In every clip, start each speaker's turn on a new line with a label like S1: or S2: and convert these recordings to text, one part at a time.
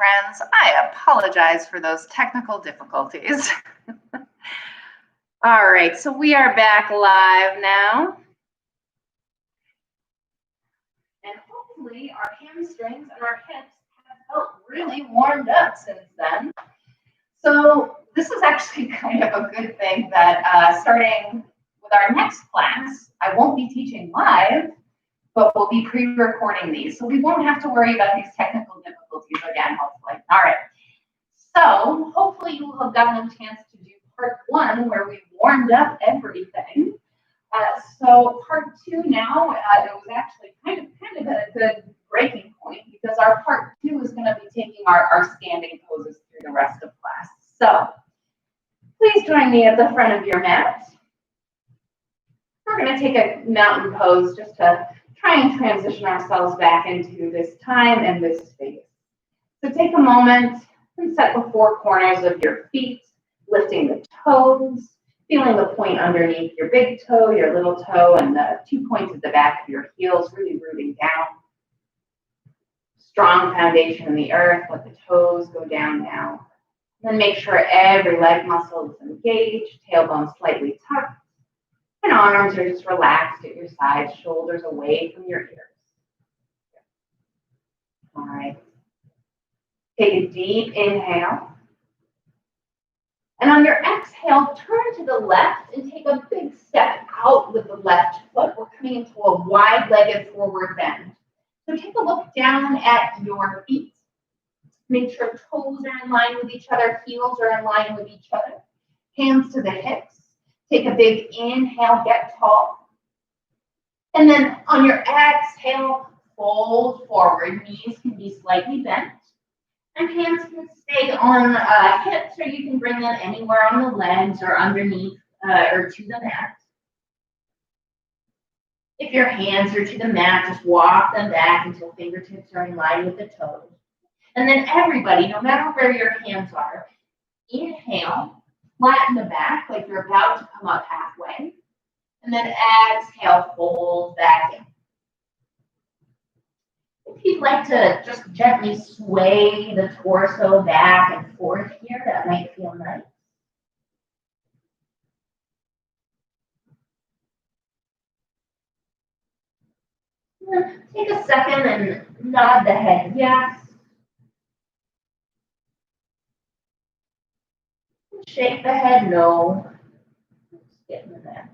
S1: friends. I apologize for those technical difficulties. All right, so we are back live now. And hopefully our hamstrings and our hips have felt really warmed up since then. So this is actually kind of a good thing that starting with our next class, I won't be teaching live, but we'll be pre-recording these. So we won't have to worry about these technical difficulties again, hopefully. All right. So hopefully you will have gotten a chance to do part one where we warmed up everything. So part two now, it was actually kind of at a good breaking point because our part two is going to be taking our standing poses through the rest of class. So please join me at the front of your mat. We're going to take a mountain pose just to try and transition ourselves back into this time and this space. So take a moment and set the four corners of your feet, lifting the toes, feeling the point underneath your big toe, your little toe, and the 2 points at the back of your heels, really rooting down. Strong foundation in the earth, let the toes go down now. Then make sure every leg muscle is engaged, tailbone slightly tucked, and arms are just relaxed at your sides, shoulders away from your ears. All right. Take a deep inhale. And on your exhale, turn to the left and take a big step out with the left foot. We're coming into a wide-legged forward bend. So take a look down at your feet. Make sure toes are in line with each other, heels are in line with each other. Hands to the hips. Take a big inhale, get tall. And then on your exhale, fold forward. Knees can be slightly bent. And hands can stay on hips, or you can bring them anywhere on the legs or underneath or to the mat. If your hands are to the mat, just walk them back until fingertips are in line with the toes. And then everybody, no matter where your hands are, inhale, flatten the back like you're about to come up halfway. And then exhale, fold back in. If you'd like to just gently sway the torso back and forth here, that might feel nice. Take a second and nod the head yes. Shake the head no. Get in there.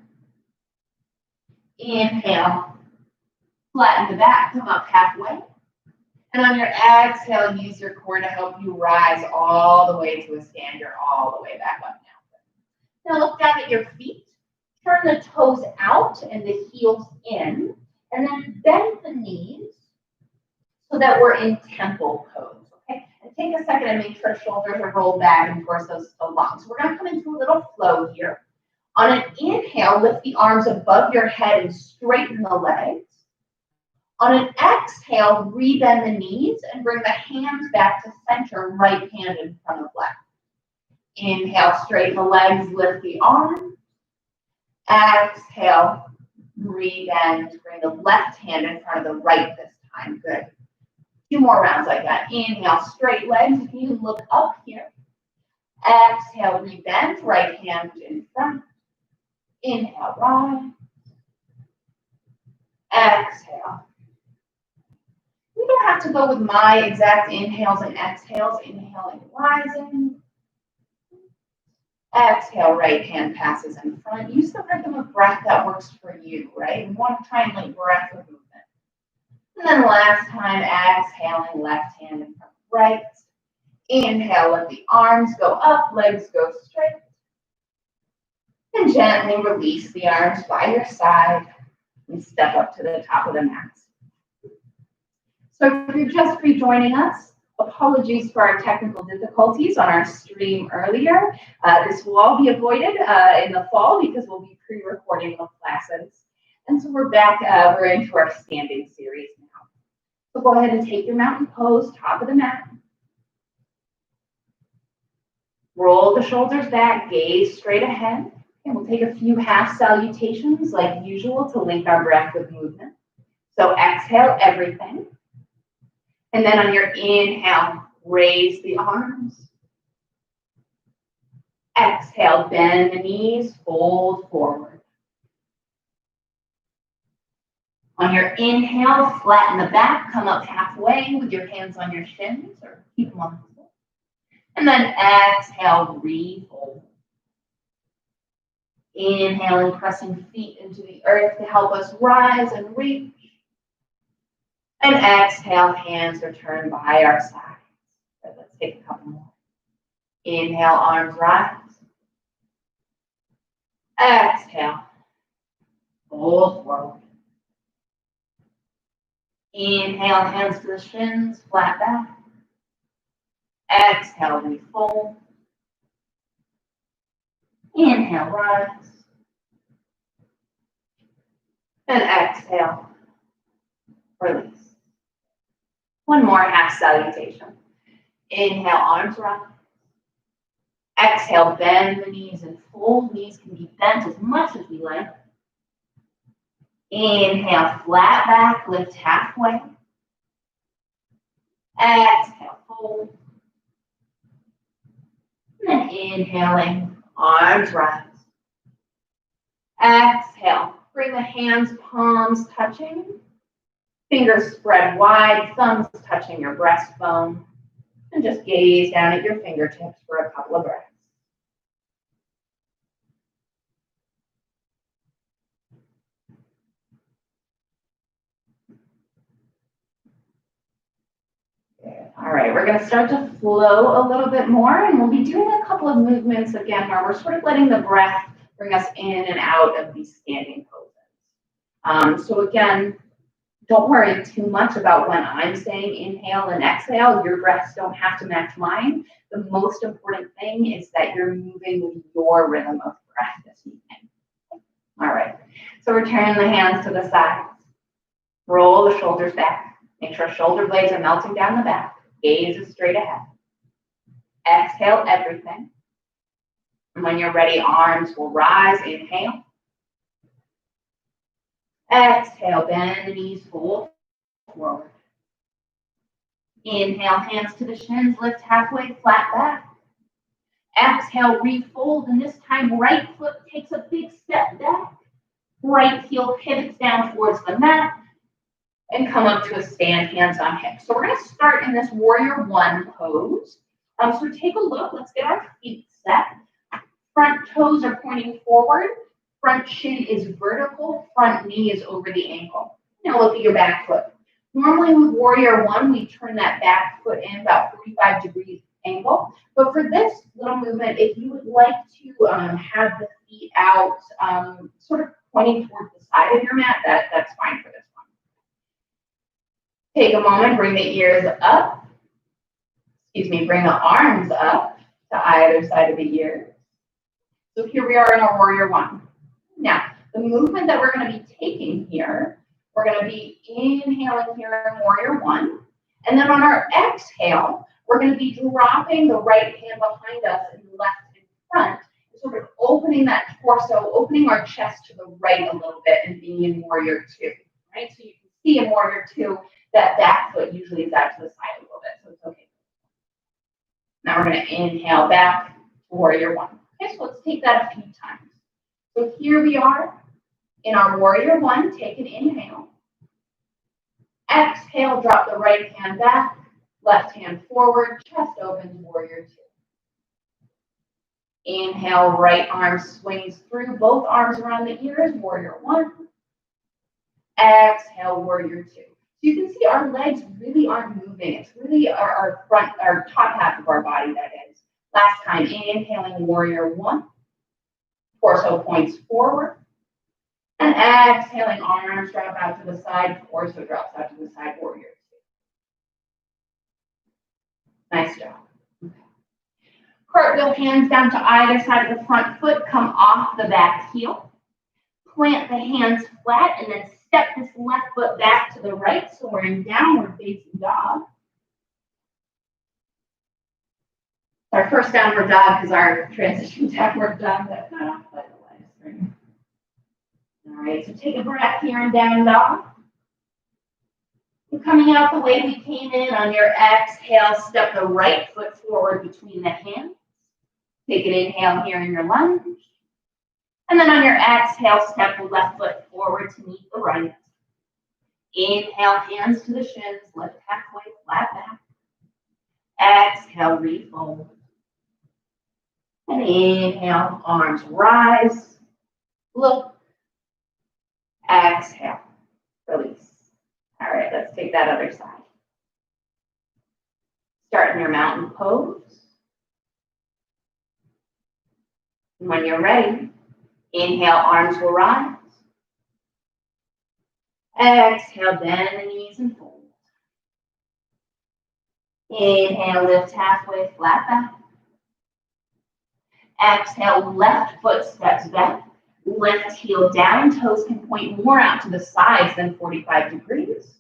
S1: Inhale. Flatten the back, come up halfway. And on your exhale, use your core to help you rise all the way to a stand. You're all the way back up now. Now look down at your feet. Turn the toes out and the heels in. And then bend the knees so that we're in temple pose. Okay? And take a second and make sure shoulders are rolled back and torso still long. So we're going to come into a little flow here. On an inhale, lift the arms above your head and straighten the legs. On an exhale, rebend the knees and bring the hands back to center, right hand in front of left. Inhale, straighten the legs, lift the arms. Exhale, rebend, bring the left hand in front of the right this time. Good. 2 more rounds like that. Inhale, straight legs. You can even look up here. Exhale, rebend, right hand in front. Inhale, rise. Exhale. You don't have to go with my exact inhales and exhales. Inhaling, rising. Exhale, right hand passes in front. Use the rhythm of breath that works for you, right? We want to try and link breath with movement. And then last time, exhaling, left hand in front, right. Inhale, let the arms go up, legs go straight. And gently release the arms by your side and step up to the top of the mat. So if you're just rejoining us, apologies for our technical difficulties on our stream earlier. This will all be avoided in the fall because we'll be pre-recording the classes. And so we're back, we're into our standing series now. So go ahead and take your mountain pose, top of the mat. Roll the shoulders back, gaze straight ahead. And we'll take a few half salutations like usual to link our breath with movement. So exhale everything. And then on your inhale, raise the arms. Exhale, bend the knees, fold forward. On your inhale, flatten the back, come up halfway with your hands on your shins or keep them on the floor. And then exhale, refold. Inhaling, pressing feet into the earth to help us rise and reach. And exhale, hands return by our sides. Let's take a couple more. Inhale, arms rise. Exhale, fold forward. Inhale, hands to the shins, flat back. Exhale, refold. Inhale, rise. And exhale, release. One more half salutation. Inhale, arms rise. Exhale, bend the knees and fold. Knees can be bent as much as we like. Inhale, flat back, lift halfway. Exhale, fold. And then inhaling, arms rise. Exhale, bring the hands, palms touching. Fingers spread wide, thumbs touching your breastbone. And just gaze down at your fingertips for a couple of breaths. All right, we're going to start to flow a little bit more, and we'll be doing a couple of movements again where we're sort of letting the breath bring us in and out of these standing poses. So again, don't worry too much about when I'm saying inhale and exhale. Your breaths don't have to match mine. The most important thing is that you're moving with your rhythm of breath this evening. All right, so return the hands to the sides. Roll the shoulders back. Make sure shoulder blades are melting down the back. Gaze is straight ahead. Exhale everything. And when you're ready, arms will rise. Inhale. Exhale, bend the knees, fold forward. Inhale, hands to the shins, lift halfway, flat back. Exhale, refold, and this time right foot takes a big step back. Right heel pivots down towards the mat. And come up to a stand, hands on hips. So we're going to start in this warrior one pose. So take a look. Let's get our feet set. Front toes are pointing forward. Front shin is vertical. Front knee is over the ankle. Now look at your back foot. Normally with warrior one, we turn that back foot in about 45 degrees angle. But for this little movement, if you would like to have the feet out sort of pointing towards the side of your mat, that's fine for this one. Take a moment, bring the ears up. Bring the arms up to either side of the ears. So here we are in our warrior one. Now, the movement that we're going to be taking here, we're going to be inhaling here in warrior one. And then on our exhale, we're going to be dropping the right hand behind us and the left in front, sort of opening that torso, opening our chest to the right a little bit and being in warrior two, right? So you can see in warrior two, that back foot usually is out to the side a little bit, so it's okay. Now we're going to inhale back to warrior one. Okay, so let's take that a few times. So here we are in our warrior one. Take an inhale. Exhale, drop the right hand back, left hand forward, chest opens, warrior two. Inhale, right arm swings through, both arms around the ears, warrior one. Exhale, warrior two. So you can see our legs really aren't moving. It's really our top half of our body, that is. Last time, inhaling warrior one. Torso points forward. And exhaling, arms drop out to the side. Torso drops out to the side, warrior two. Nice job. Okay. Cartwheel hands down to either side of the front foot. Come off the back heel. Plant the hands flat and then step this left foot back to the right, so we're in downward facing dog. Our first downward dog because our transition downward dog got cut off by the live stream. All right, so take a breath here in down dog. And coming out the way we came in, on your exhale, step the right foot forward between the hands. Take an inhale here in your lunge. And then on your exhale, step the left foot forward to meet the right. Inhale, hands to the shins, lift halfway, flat back. Exhale, refold. And inhale, arms rise, look. Exhale, release. All right, let's take that other side. Start in your mountain pose. And when you're ready, inhale, arms will rise. Exhale, bend the knees and fold. Inhale, lift halfway, flat back. Exhale, left foot steps back. Left heel down, toes can point more out to the sides than 45 degrees.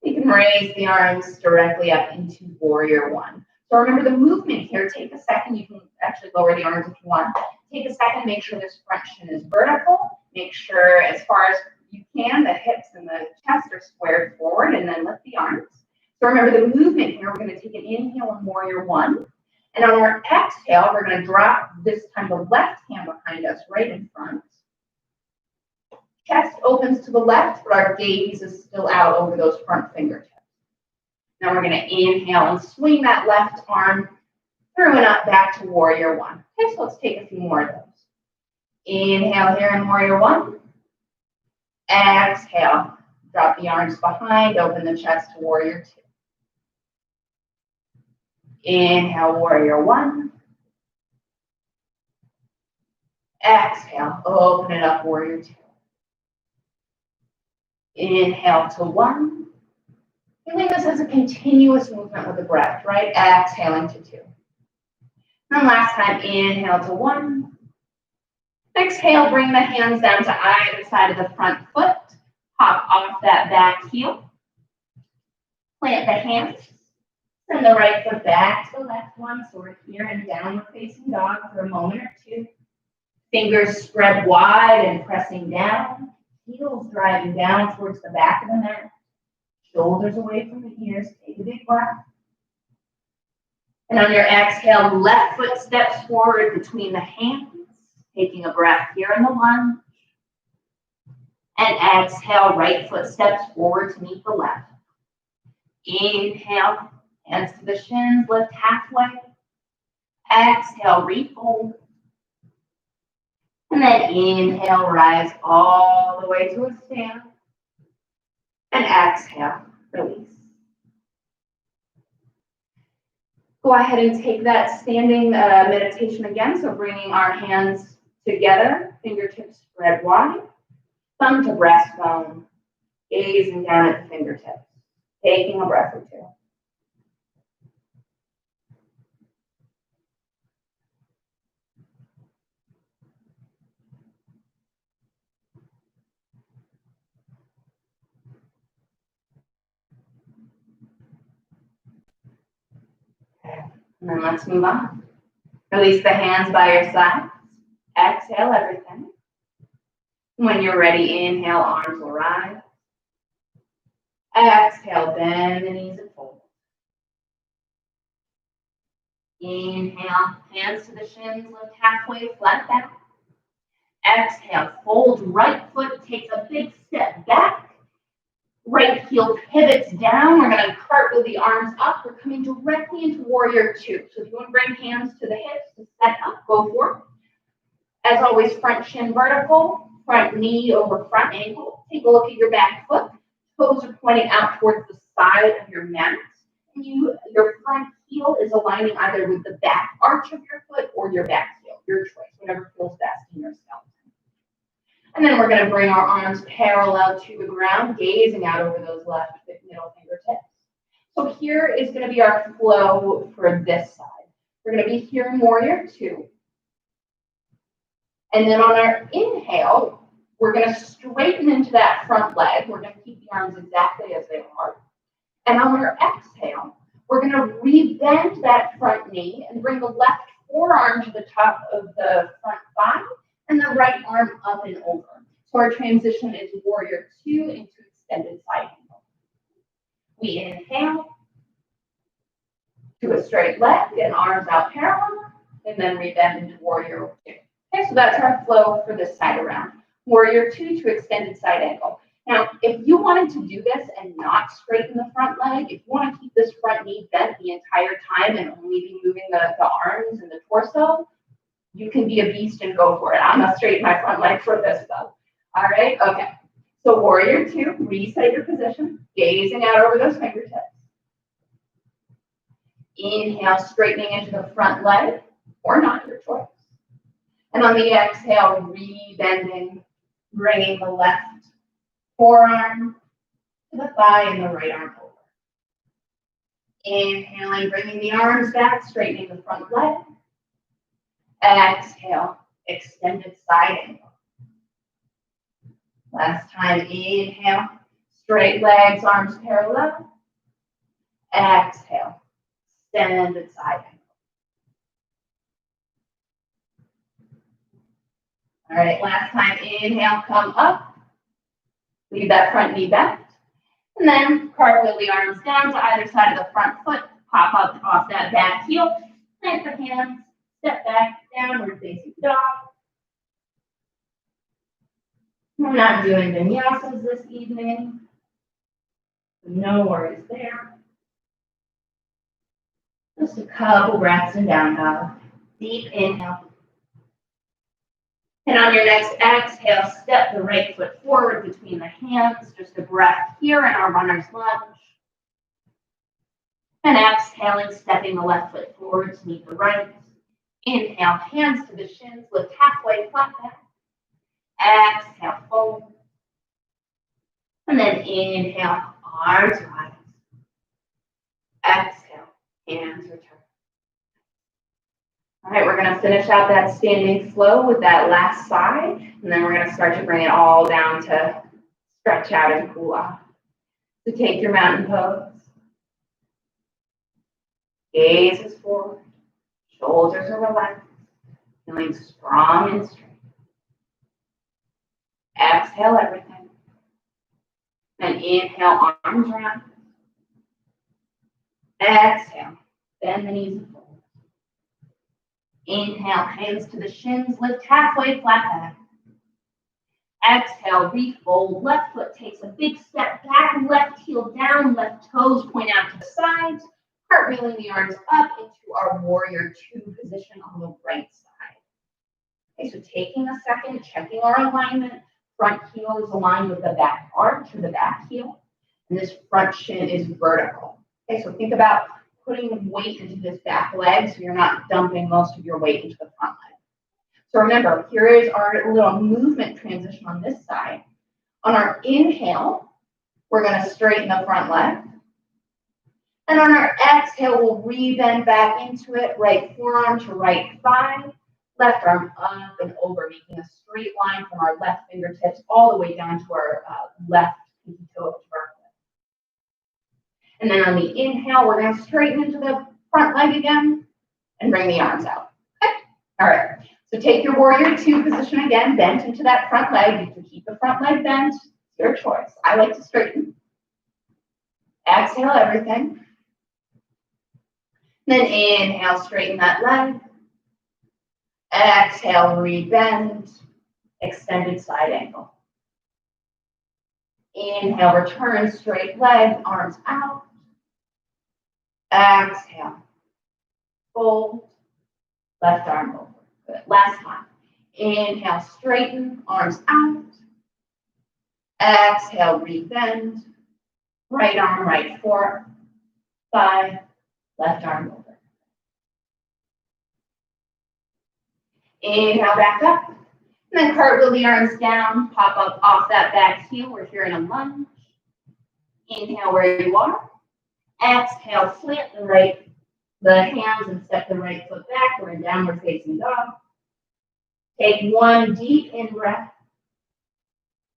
S1: You can raise the arms directly up into warrior one. So remember the movement here. Take a second. You can actually lower the arms if you want. Take a second, make sure this front shin is vertical. Make sure as far as you can, the hips and the chest are squared forward, and then lift the arms. So remember the movement here. We're going to take an inhale in warrior one. And on our exhale, we're going to drop this time the left hand behind us, right in front. Chest opens to the left, but our gaze is still out over those front fingertips. Now we're going to inhale and swing that left arm through and up back to warrior one. Okay, so let's take a few more of those. Inhale here in warrior one. Exhale, drop the arms behind, open the chest to warrior two. Inhale, warrior one. Exhale, open it up, warrior two. Inhale to one. Feeling this as a continuous movement with the breath, right? Exhaling to two. And last time, inhale to one. Exhale, bring the hands down to either side of the front foot. Pop off that back heel. Plant the hands. Send the right foot back to the left one. So we're here in downward facing dog for a moment or two. Fingers spread wide and pressing down. Heels driving down towards the back of the mat. Shoulders away from the ears. Take a big breath. And on your exhale, left foot steps forward between the hands. Taking a breath here in the lunge. And exhale, right foot steps forward to meet the left. Inhale, hands to the shins, lift halfway. Exhale, refold. And then inhale, rise all the way to a stand. And exhale, release. Go ahead and take that standing meditation again. So bringing our hands together, fingertips spread wide, thumb to breastbone, gazing down at the fingertips, taking a breath or two. And then let's move on. Release the hands by your sides. Exhale everything. When you're ready, inhale, arms will rise. Exhale, bend the knees and fold. Inhale, hands to the shins, lift halfway, flat back. Exhale, fold right foot, takes a big step back. Right heel pivots down. We're going to cartwheel the arms up. We're coming directly into warrior two. So if you want to bring hands to the hips to set up, go for it. As always, front shin vertical, front knee over front ankle. Take a look at your back foot. Toes are pointing out towards the side of your mat. And your front heel is aligning either with the back arch of your foot or your back heel. Your choice, whatever feels best in your skeleton. And then we're going to bring our arms parallel to the ground, gazing out over those left middle fingertips. So here is going to be our flow for this side. We're going to be here in warrior two. And then on our inhale, we're going to straighten into that front leg. We're going to keep the arms exactly as they are. And on our exhale, we're going to rebend that front knee and bring the left forearm to the top of the front thigh and the right arm up and over. So our transition is warrior two into extended side angle. We inhale to a straight leg and arms out parallel, and then we bend into warrior two. Okay, so that's our flow for this side around. Warrior two to extended side angle. Now, if you wanted to do this and not straighten the front leg, if you want to keep this front knee bent the entire time and only be moving the arms and the torso, you can be a beast and go for it. I'm going to straighten my front leg for this though. All right, okay. So warrior two, reset your position, gazing out over those fingertips. Inhale, straightening into the front leg, or not, your choice. And on the exhale, re-bending, bringing the left forearm to the thigh and the right arm over. Inhaling, bringing the arms back, straightening the front leg. Exhale, extended side angle. Last time, inhale, straight legs, arms parallel. Exhale, extended side angle. All right, last time, inhale, come up. Leave that front knee bent. And then cartwheel the arms down to either side of the front foot. Pop up off that back heel. Plant the hands. Step back, downward facing dog. We're not doing vinyasas this evening. No worries there. Just a couple breaths in down dog. Deep inhale. And on your next exhale, step the right foot forward between the hands. Just a breath here in our runner's lunge. And exhaling, stepping the left foot forward to meet the right. Inhale, hands to the shins, lift halfway, flat back. Exhale, fold. And then inhale, arms rise. Exhale, hands return. All right, we're going to finish out that standing flow with that last side, and then we're going to start to bring it all down to stretch out and cool off. So take your mountain pose. Gaze is forward. Shoulders are relaxed. Feeling strong and straight. Exhale everything. Then inhale, arms round. Exhale, bend the knees and forward. Inhale, hands to the shins, lift halfway, flat back. Exhale, refold, left foot takes a big step back, left heel down, left toes point out to the sides, cartwheeling the arms up into our warrior two position on the right side. Okay, so taking a second, checking our alignment, front heel is aligned with the back arch or the back heel, and this front shin is vertical. Okay, so think about putting weight into this back leg so you're not dumping most of your weight into the front leg. So remember, here is our little movement transition on this side. On our inhale, we're going to straighten the front leg. And on our exhale, we'll re-bend back into it, right forearm to right thigh, left arm up and over, making a straight line from our left fingertips all the way down to our left pinky toe of our foot. And then on the inhale, we're going to straighten into the front leg again and bring the arms out. Okay? All right. So take your warrior two position again, bent into that front leg. You can keep the front leg bent. It's your choice. I like to straighten. Exhale everything. Then inhale, straighten that leg. Exhale, re-bend. Extended side angle. Inhale, return, straight leg, arms out. Exhale. Fold. Left arm over. Good. Last time. Inhale, straighten, arms out. Exhale, re-bend. Right arm, right forearm. Thigh. Left arm over. Inhale, back up. And then cartwheel the arms down. Pop up off that back heel. We're here in a lunge. Inhale where you are. Exhale, slant the hands and step the right foot back. We're in downward facing dog. Take one deep in breath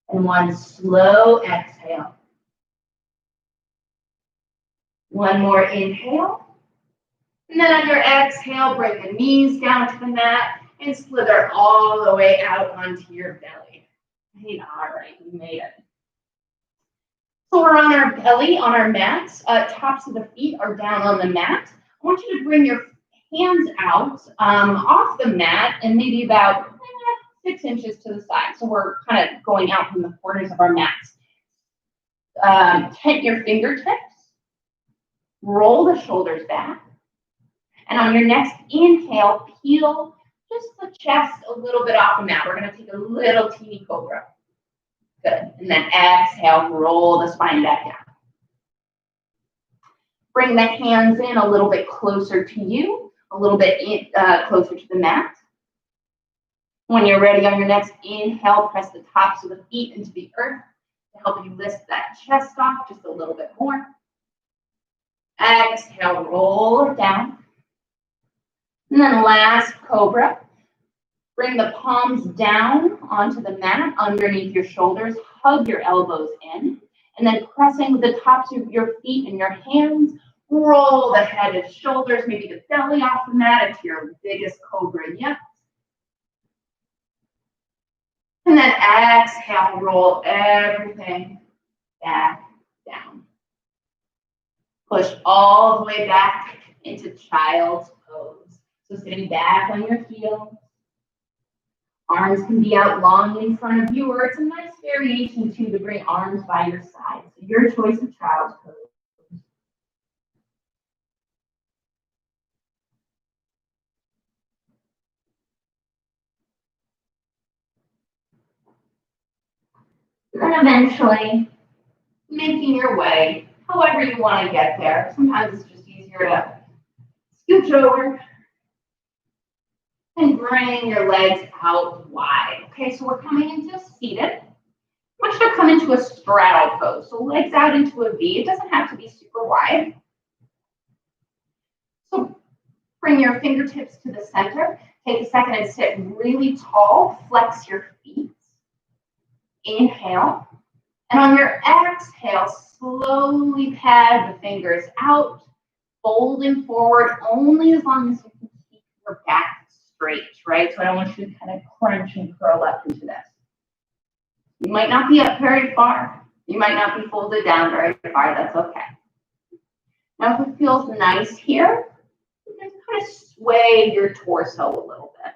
S1: and one slow exhale. One more inhale. And then on your exhale, bring the knees down to the mat and slither all the way out onto your belly. All right, you made it. So we're on our belly, on our mats. Tops of the feet are down on the mat. I want you to bring your hands out off the mat and maybe about 6 inches to the side. So we're kind of going out from the corners of our mats. Tent your fingertips. Roll the shoulders back. And on your next inhale, peel just the chest a little bit off the mat. We're going to take a little teeny cobra. Good. And then exhale, roll the spine back down. Bring the hands in a little bit closer to you, a little bit closer to the mat. When you're ready on your next inhale, press the tops of the feet into the earth to help you lift that chest off just a little bit more. Exhale, roll it down. And then last cobra. Bring the palms down onto the mat underneath your shoulders. Hug your elbows in. And then pressing with the tops of your feet and your hands, roll the head and shoulders, maybe the belly off the mat into your biggest cobra yet. And then exhale, roll everything back down. Push all the way back into child's pose. So sitting back on your heels. Arms can be out long in front of you, or it's a nice variation too to bring arms by your side. So your choice of child's pose. And then eventually making your way, however you want to get there. Sometimes it's just easier to scooch over and bring your legs out wide. Okay, so we're coming into seated. I want you to come into a straddle pose. So legs out into a V. It doesn't have to be super wide. So bring your fingertips to the center. Take a second and sit really tall. Flex your feet. Inhale. And on your exhale, slowly pad the fingers out. Folding forward only as long as you can keep your back straight, right? So I don't want you to kind of crunch and curl up into this. You might not be up very far. You might not be folded down very far. That's okay. Now, if it feels nice here, you can kind of sway your torso a little bit.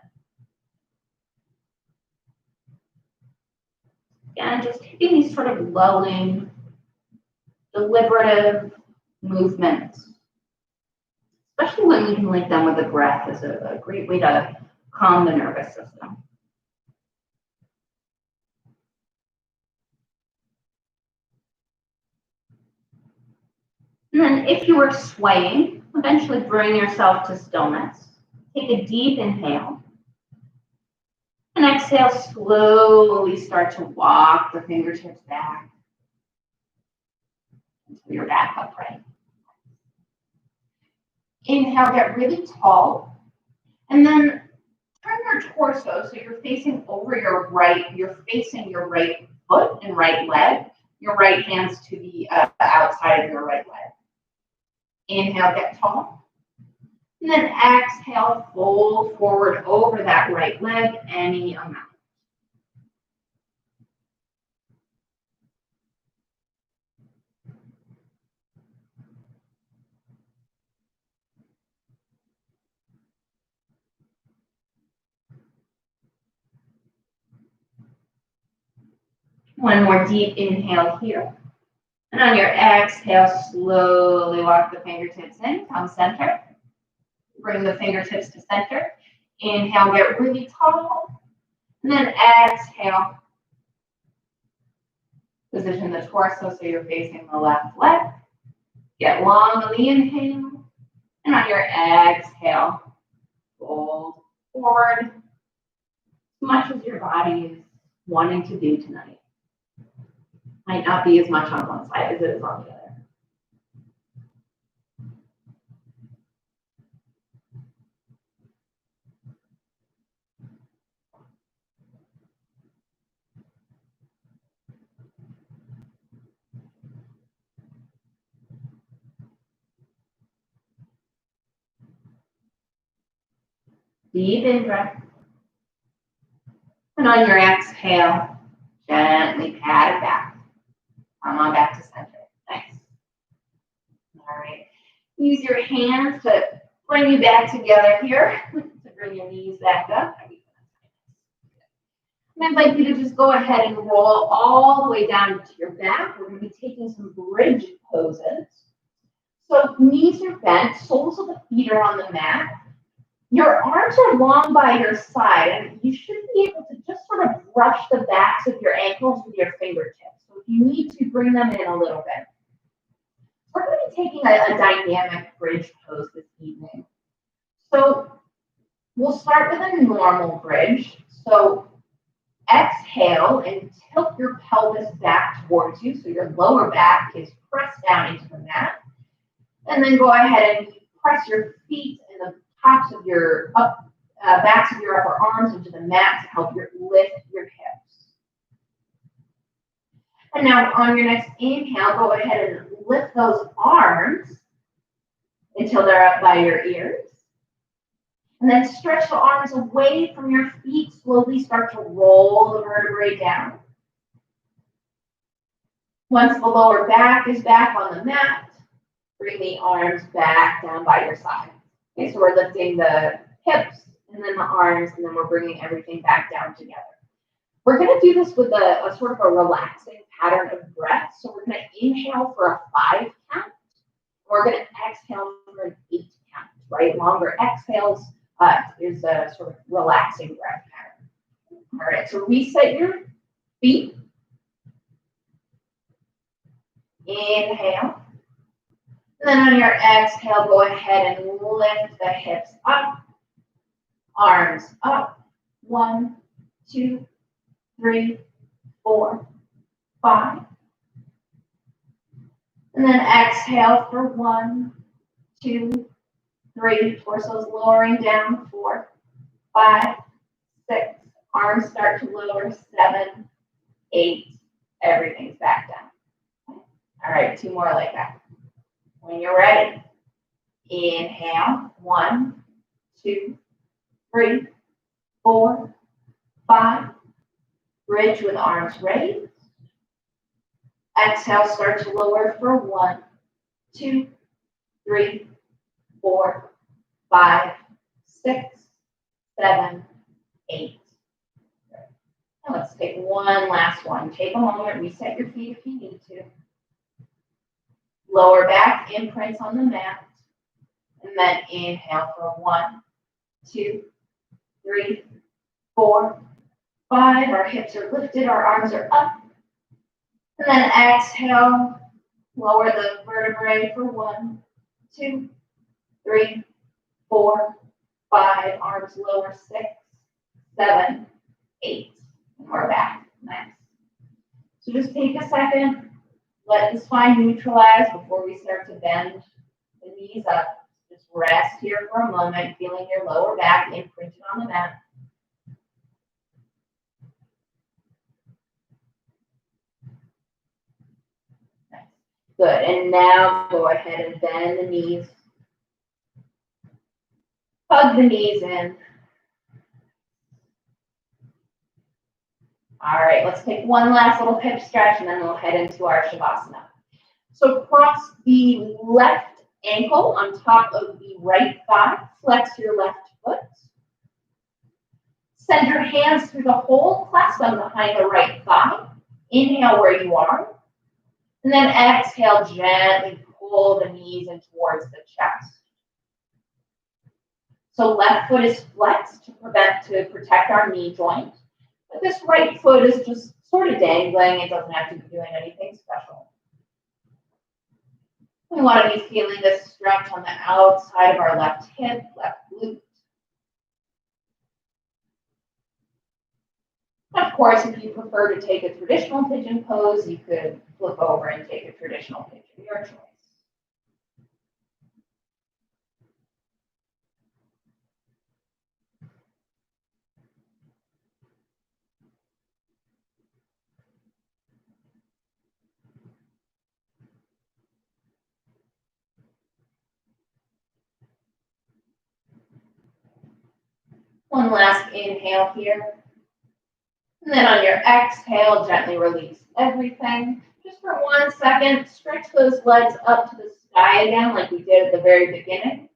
S1: Again, just taking these sort of lulling, deliberative movements, especially when we can link them with the breath, is a great way to calm the nervous system. And then if you are swaying, eventually bring yourself to stillness. Take a deep inhale. And exhale, slowly start to walk the fingertips back until you're back upright. Inhale, get really tall. And then turn your torso so you're facing over your right, you're facing your right foot and right leg, your right hands to the outside of your right leg. Inhale, get tall. And then exhale, fold forward over that right leg any amount. One more deep inhale here. And on your exhale, slowly walk the fingertips in, come center. Bring the fingertips to center. Inhale, get really tall. And then exhale. Position the torso so you're facing the left leg. Get long on the inhale. And on your exhale, fold forward as much as your body is wanting to do tonight. Might not be as much on one side as it is on the other. Deep in breath. And on your exhale, gently pat it back. Come on back to center. Use your hands to bring you back together here, to bring your knees back up. And I'd like you to just go ahead and roll all the way down to your back. We're going to be taking some bridge poses. So knees are bent, soles of the feet are on the mat. Your arms are long by your side, and you should be able to just sort of brush the backs of your ankles with your fingertips. So if you need to, bring them in a little bit. We're going to be taking a dynamic bridge pose this evening. So we'll start with a normal bridge. So exhale and tilt your pelvis back towards you, so your lower back is pressed down into the mat. And then go ahead and press your feet and the tops of your backs of your upper arms into the mat to help you lift your hips. And now on your next inhale, go ahead and lift those arms until they're up by your ears. And then stretch the arms away from your feet. Slowly start to roll the vertebrae down. Once the lower back is back on the mat, bring the arms back down by your side. Okay, so we're lifting the hips and then the arms, and then we're bringing everything back down together. We're going to do this with a sort of a relaxing pattern of breath. So we're going to inhale for a 5 count. We're going to exhale for an 8 count, right? Longer exhales is a sort of relaxing breath pattern. All right, so reset your feet. Inhale. And then on your exhale, go ahead and lift the hips up, arms up. 1, 2, 3, 4, 5. And then exhale for 1, 2, 3. Torso's lowering down. 4, 5, 6. Arms start to lower. 7, 8. Everything's back down. All right, 2 more like that. When you're ready, inhale. 1, 2, 3, 4, 5. Bridge with arms raised. Exhale, start to lower for 1, 2, 3, 4, 5, 6, 7, 8. Now let's take one last one. Take a moment, reset your feet if you need to. Lower back imprints on the mat. And then inhale for 1, 2, 3, 4, 5. Our hips are lifted, our arms are up. And then exhale, lower the vertebrae for 1, 2, 3, 4, 5. Arms lower. 6, 7, 8. And we're back. Nice. So just take a second. Let the spine neutralize before we start to bend the knees up. Just rest here for a moment, feeling your lower back imprinted on the mat. Nice. Good. And now go ahead and bend the knees. Hug the knees in. All right, let's take one last little hip stretch, and then we'll head into our Shavasana. So cross the left ankle on top of the right thigh. Flex your left foot. Send your hands through the hole. Clasp them behind the right thigh. Inhale where you are. And then exhale, gently pull the knees in towards the chest. So left foot is flexed to protect our knee joint. But this right foot is just sort of dangling. It doesn't have to be doing anything special. We want to be feeling this stretch on the outside of our left hip, left glute. Of course, if you prefer to take a traditional pigeon pose, you could flip over and take a traditional pigeon, your choice. One last inhale here. And then on your exhale, gently release everything. Just for 1 second, stretch those legs up to the sky again, like we did at the very beginning,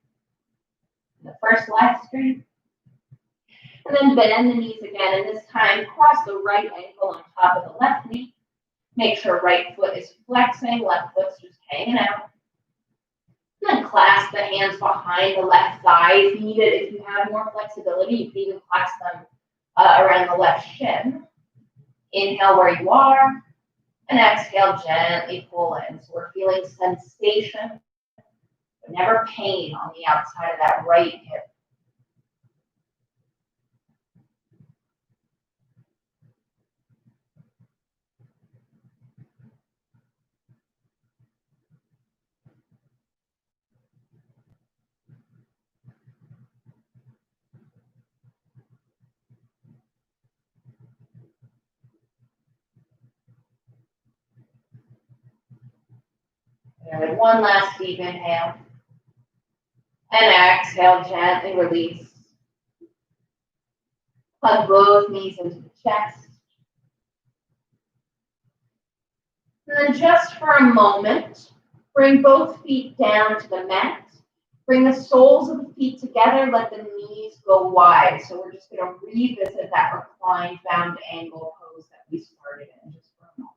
S1: the first live stream. And then bend the knees again, and this time cross the right ankle on top of the left knee. Make sure right foot is flexing, left foot's just hanging out. And then clasp the hands behind the left thigh if you need it. If you have more flexibility, you can even clasp them around the left shin. Inhale where you are, and exhale, gently pull in. So we're feeling sensation, but never pain on the outside of that right hip. Good. One last deep inhale. And exhale, gently release. Plug both knees into the chest. And then just for a moment, bring both feet down to the mat. Bring the soles of the feet together, let the knees go wide. So we're just going to revisit that reclined bound angle pose that we started in just for a moment.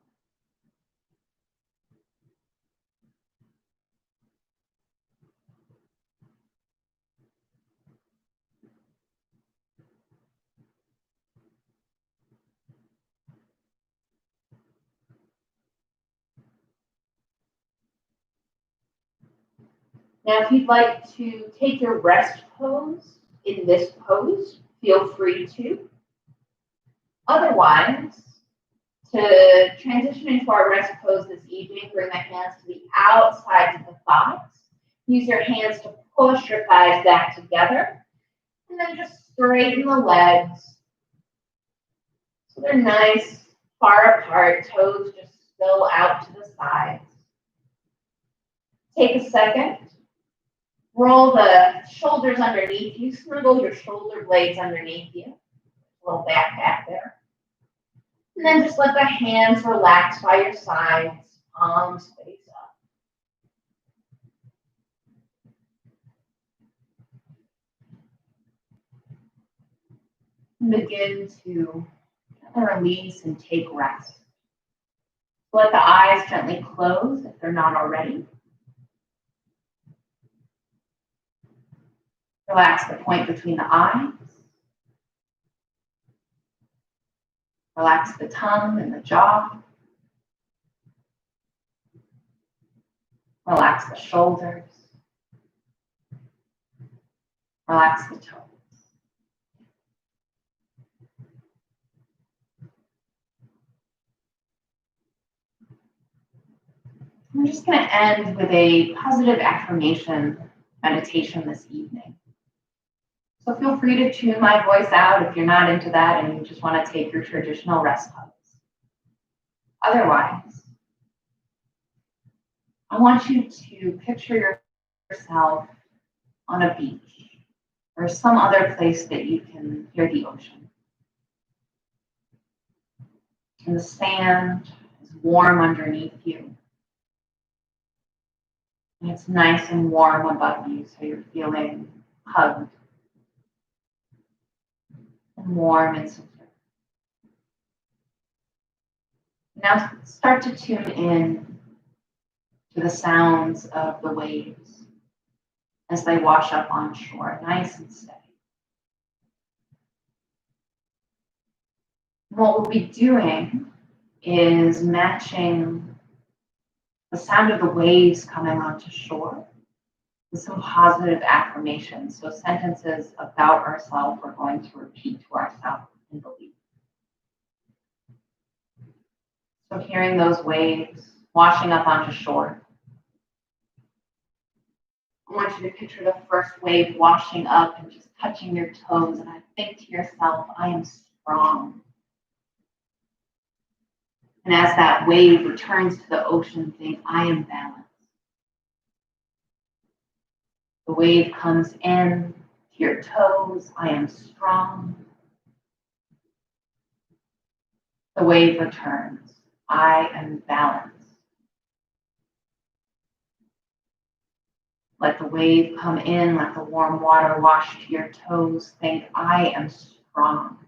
S1: Now, if you'd like to take your rest pose in this pose, feel free to. Otherwise, to transition into our rest pose this evening, bring the hands to the outsides of the thighs. Use your hands to push your thighs back together. And then just straighten the legs. So they're nice, far apart, toes just spill out to the sides. Take a second. Roll the shoulders underneath you. Snuggle your shoulder blades underneath you. A little back there. And then just let the hands relax by your sides, palms face up. And begin to release and take rest. Let the eyes gently close if they're not already. Relax the point between the eyes. Relax the tongue and the jaw. Relax the shoulders. Relax the toes. I'm just going to end with a positive affirmation meditation this evening. So feel free to tune my voice out if you're not into that and you just want to take your traditional rest pose. Otherwise, I want you to picture yourself on a beach or some other place that you can hear the ocean. And the sand is warm underneath you. And it's nice and warm above you, so you're feeling hugged and warm and secure. Now start to tune in to the sounds of the waves as they wash up on shore, nice and steady. What we'll be doing is matching the sound of the waves coming onto shore with some positive affirmations. So sentences about ourselves we're going to repeat to ourselves and believe. So hearing those waves washing up onto shore. I want you to picture the first wave washing up and just touching your toes, and I think to yourself, I am strong. And as that wave returns to the ocean, think, I am balanced. The wave comes in to your toes, I am strong. The wave returns, I am balanced. Let the wave come in, let the warm water wash to your toes. Think, I am strong.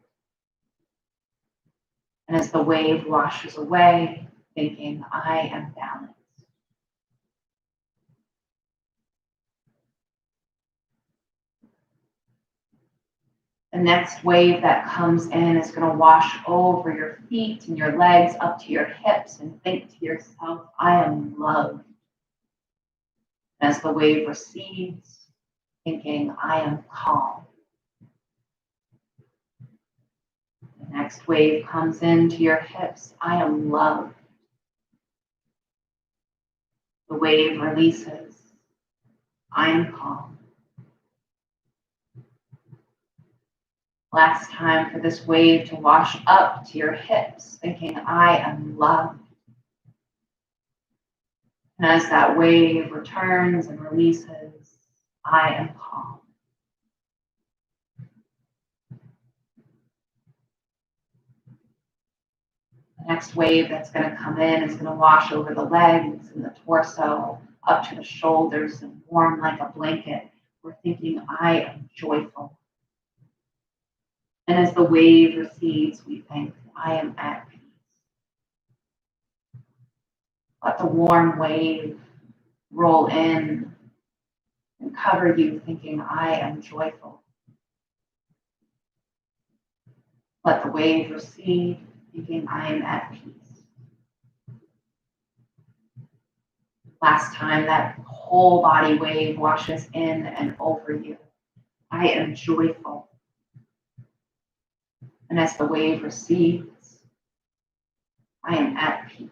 S1: And as the wave washes away, thinking, I am balanced. The next wave that comes in is going to wash over your feet and your legs up to your hips, and think to yourself, I am loved. As the wave recedes, thinking, I am calm. The next wave comes into your hips, I am loved. The wave releases, I am calm. Last time for this wave to wash up to your hips, thinking, I am loved. And as that wave returns and releases, I am calm. The next wave that's going to come in is going to wash over the legs and the torso, up to the shoulders, and warm like a blanket. We're thinking, I am joyful. And as the wave recedes, we think, I am at peace. Let the warm wave roll in and cover you, thinking, I am joyful. Let the wave recede, thinking, I am at peace. Last time, that whole body wave washes in and over you. I am joyful. And as the wave recedes, I am at peace.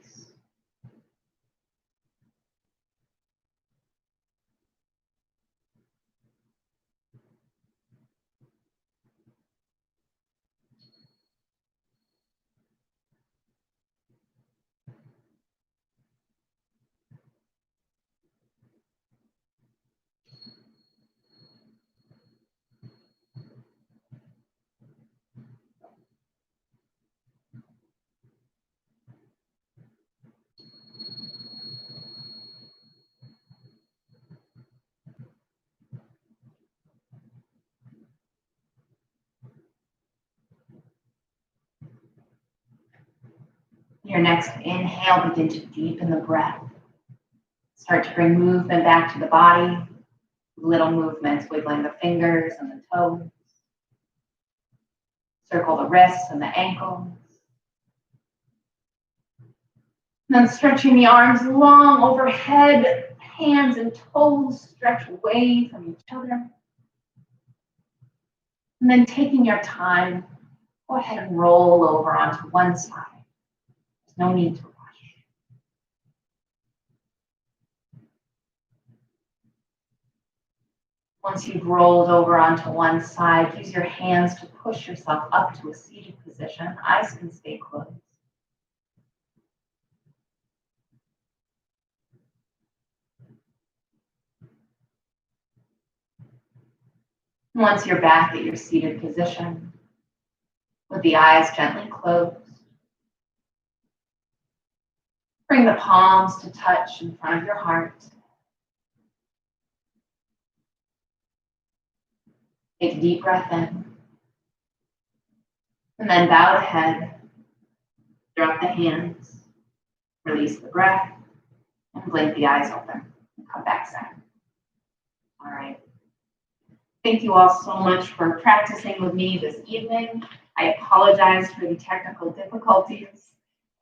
S1: Your next inhale, begin to deepen the breath. Start to bring movement back to the body. Little movements, wiggling the fingers and the toes. Circle the wrists and the ankles. And then stretching the arms long overhead, hands and toes stretch away from each other. And then taking your time, go ahead and roll over onto one side. There's no need to rush. Once you've rolled over onto one side, use your hands to push yourself up to a seated position. Eyes can stay closed. Once you're back at your seated position, with the eyes gently closed, bring the palms to touch in front of your heart. Take a deep breath in. And then bow the head, drop the hands, release the breath, and blink the eyes open. And come back center. All right. Thank you all so much for practicing with me this evening. I apologize for the technical difficulties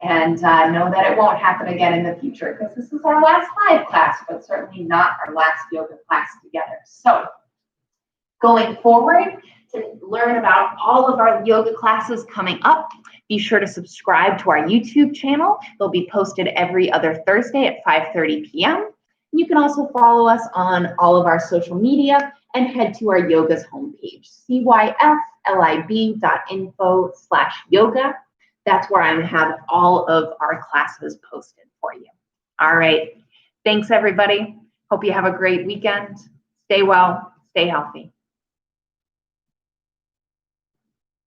S1: and know that it won't happen again in the future because this is our last live class, but certainly not our last yoga class together. So going forward, to learn about all of our yoga classes coming up, be sure to subscribe to our YouTube channel. They'll be posted every other Thursday at 5:30 p.m. You can also follow us on all of our social media and head to our yoga's homepage, cyflib.info/yoga. That's where I have all of our classes posted for you. All right. Thanks, everybody. Hope you have a great weekend. Stay well, stay healthy.